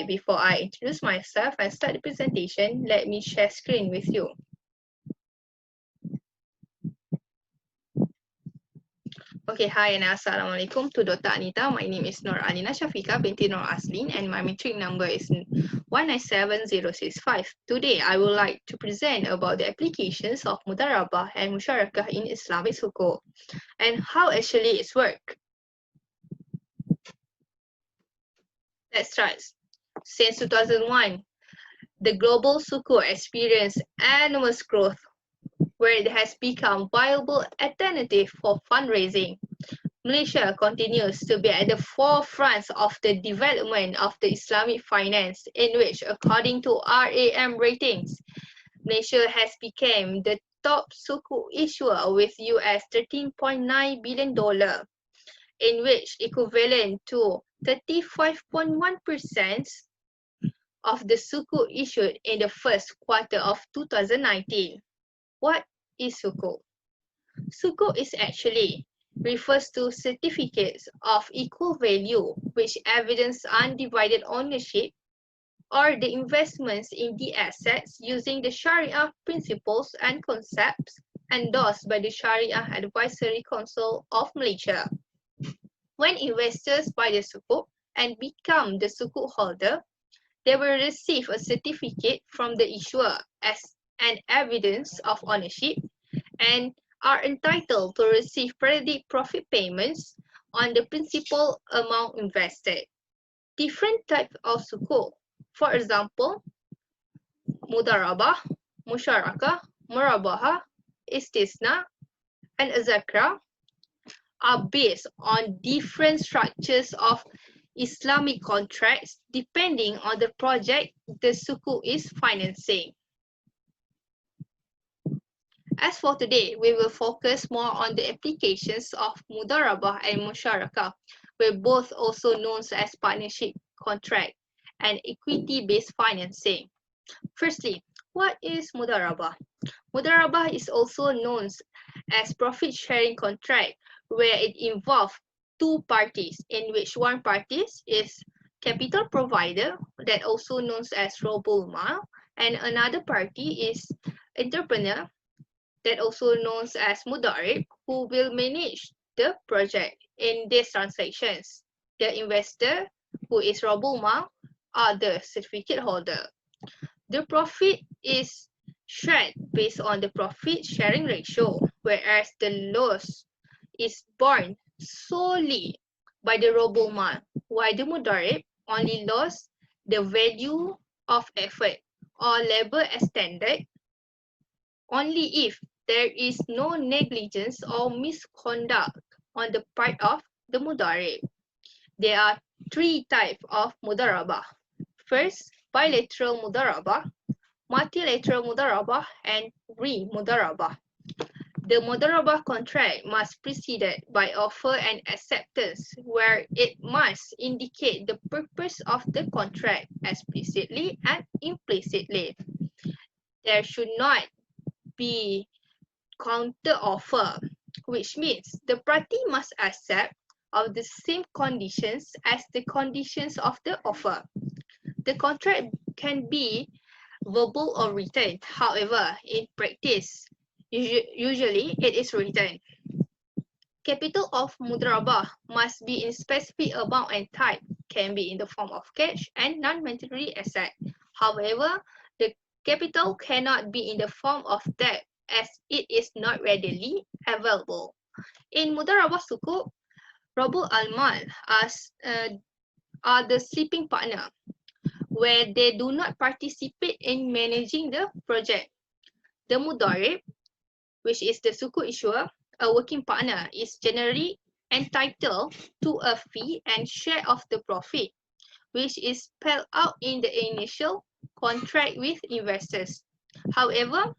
before I introduce myself and start the presentation, let me share screen with you. Okay, hi and assalamualaikum to Dr. Anitha. My name is Alina Syahfika, binti Azlin, and my matric number is 197065. Today, I would like to present about the applications of Mudharabah and Musharakah in Islamic Sukuk and how actually it's work. Let's start. Since 2001, the global Sukuk experienced enormous growth, where it has become viable alternative for fundraising. Malaysia continues to be at the forefront of the development of the Islamic finance, in which, according to RAM ratings, Malaysia has become the top Sukuk issuer with US $13.9 billion, in which equivalent to 35.1% of the Sukuk issued in the first quarter of 2019. What is Sukuk? Sukuk is actually refers to certificates of equal value which evidence undivided ownership or the investments in the assets using the Sharia principles and concepts endorsed by the Sharia Advisory Council of Malaysia. When investors buy the Sukuk and become the Sukuk holder, they will receive a certificate from the issuer as an evidence of ownership and are entitled to receive periodic profit payments on the principal amount invested. Different types of Sukuk, for example, Mudharabah, Musharakah, Murabahah, Istisna, and Zakra, are based on different structures of Islamic contracts depending on the project the Sukuk is financing. As for today, we will focus more on the applications of Mudharabah and Musharakah, where both also known as partnership contract and equity-based financing. Firstly, what is Mudharabah? Mudharabah is also known as profit-sharing contract, where it involves two parties, in which one party is capital provider, that also known as Robul Mal, and another party is entrepreneur, that also known as Mudarib, who will manage the project. In these transactions, the investor, who is Robul Mal, are the certificate holder. The profit is shared based on the profit sharing ratio, whereas the loss is borne solely by the Robul Mal, while the Mudarib only lost the value of effort or labor extended only if there is no negligence or misconduct on the part of the Mudarib. There are three types of Mudharabah. First, bilateral Mudharabah, multilateral Mudharabah, and re-Mudharabah. The Mudharabah contract must preceded by offer and acceptance, where it must indicate the purpose of the contract explicitly and implicitly. There should not be counter offer, which means the party must accept of the same conditions as the conditions of the offer. The contract can be verbal or written. However, in practice, usually it is written. Capital of Mudharabah must be in specific amount and type, can be in the form of cash and non-monetary asset. However, the capital cannot be in the form of debt, as it is not readily available. In Mudharabah Sukuk, Robul Al-Mal are the sleeping partner, where they do not participate in managing the project. The Mudarib, which is the Sukuk issuer, a working partner, is generally entitled to a fee and share of the profit, which is spelled out in the initial contract with investors. However,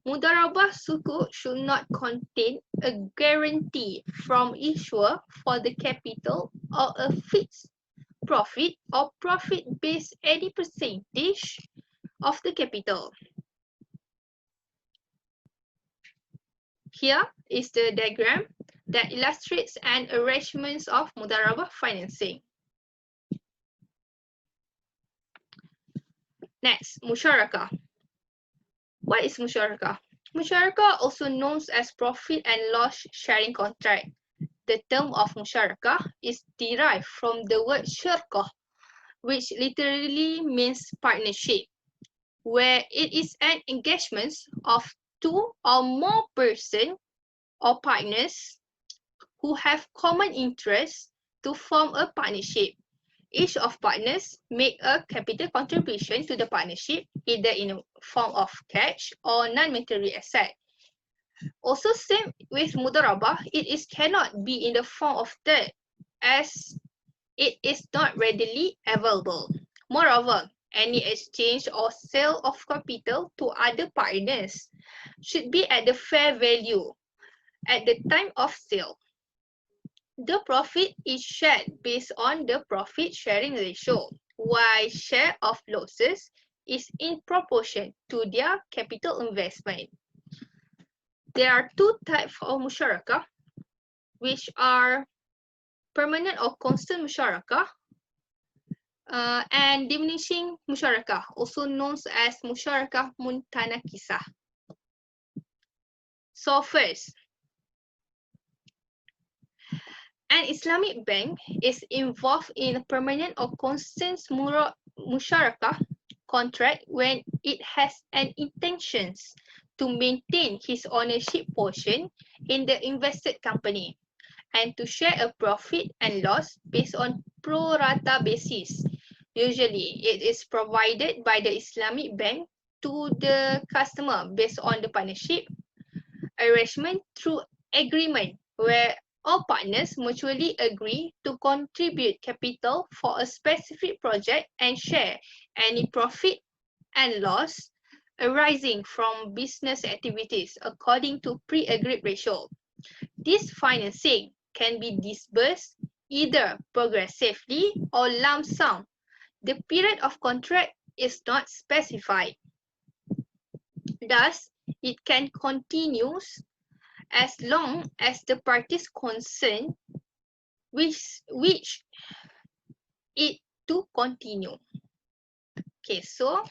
Mudharabah Sukuk should not contain a guarantee from issuer for the capital or a fixed profit or profit-based any percentage of the capital. Here is the diagram that illustrates an arrangement of Mudharabah financing. Next, Musharakah. What is Musharakah? Musharakah, also known as profit and loss sharing contract. The term of Musharakah is derived from the word syarkah, which literally means partnership, where it is an engagement of two or more persons or partners who have common interests to form a partnership. Each of partners make a capital contribution to the partnership, either in a form of cash or non-monetary asset. Also, same with Mudharabah, cannot be in the form of debt as it is not readily available. Moreover, any exchange or sale of capital to other partners should be at the fair value at the time of sale. The profit is shared based on the profit sharing ratio, while share of losses is in proportion to their capital investment. There are two types of musharakah, which are permanent or constant musharakah and diminishing musharakah, also known as musharakah muntanakisah. So first, an Islamic bank is involved in a permanent or constant musharakah contract when it has an intention to maintain his ownership portion in the invested company and to share a profit and loss based on pro rata basis. Usually, it is provided by the Islamic bank to the customer based on the partnership arrangement through agreement where all partners mutually agree to contribute capital for a specific project and share any profit and loss arising from business activities according to pre-agreed ratio. This financing can be disbursed either progressively or lump sum. The period of contract is not specified. Thus, it can continue as long as the parties concerned wish it to continue. Okay, so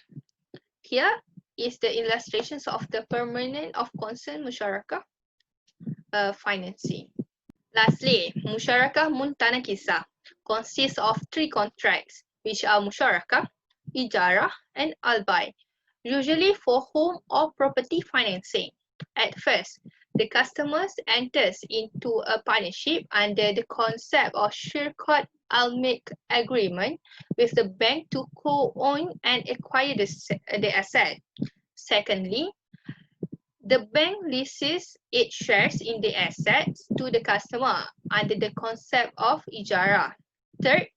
here is the illustrations of the permanent of concern musyarakah financing. Lastly, Musharakah muntanakisah consists of three contracts, which are musyarakah, ijarah, and albay, usually for home or property financing. At first, the customers enters into a partnership under the concept of Shirkat Almic agreement with the bank to co-own and acquire the asset. Secondly, the bank leases its shares in the assets to the customer under the concept of ijarah. Third,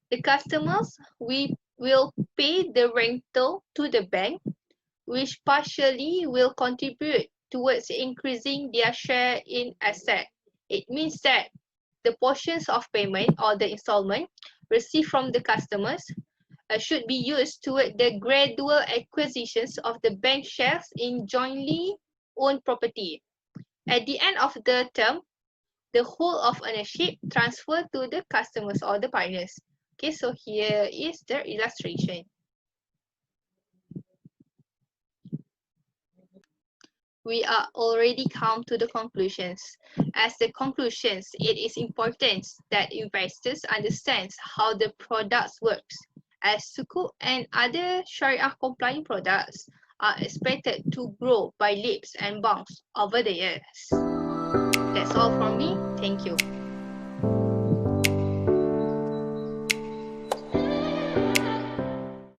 the customers will pay the rental to the bank, which partially will contribute towards increasing their share in asset. It means that the portions of payment or the installment received from the customers should be used toward the gradual acquisitions of the bank shares in jointly owned property. At the end of the term, the whole of ownership transferred to the customers or the partners. Okay, so here is the illustration. We are already come to the conclusions. As the conclusions, it is important that investors understand how the products works, as Sukuk and other Sharia compliant products are expected to grow by leaps and bounds over the years. That's all from me. Thank you.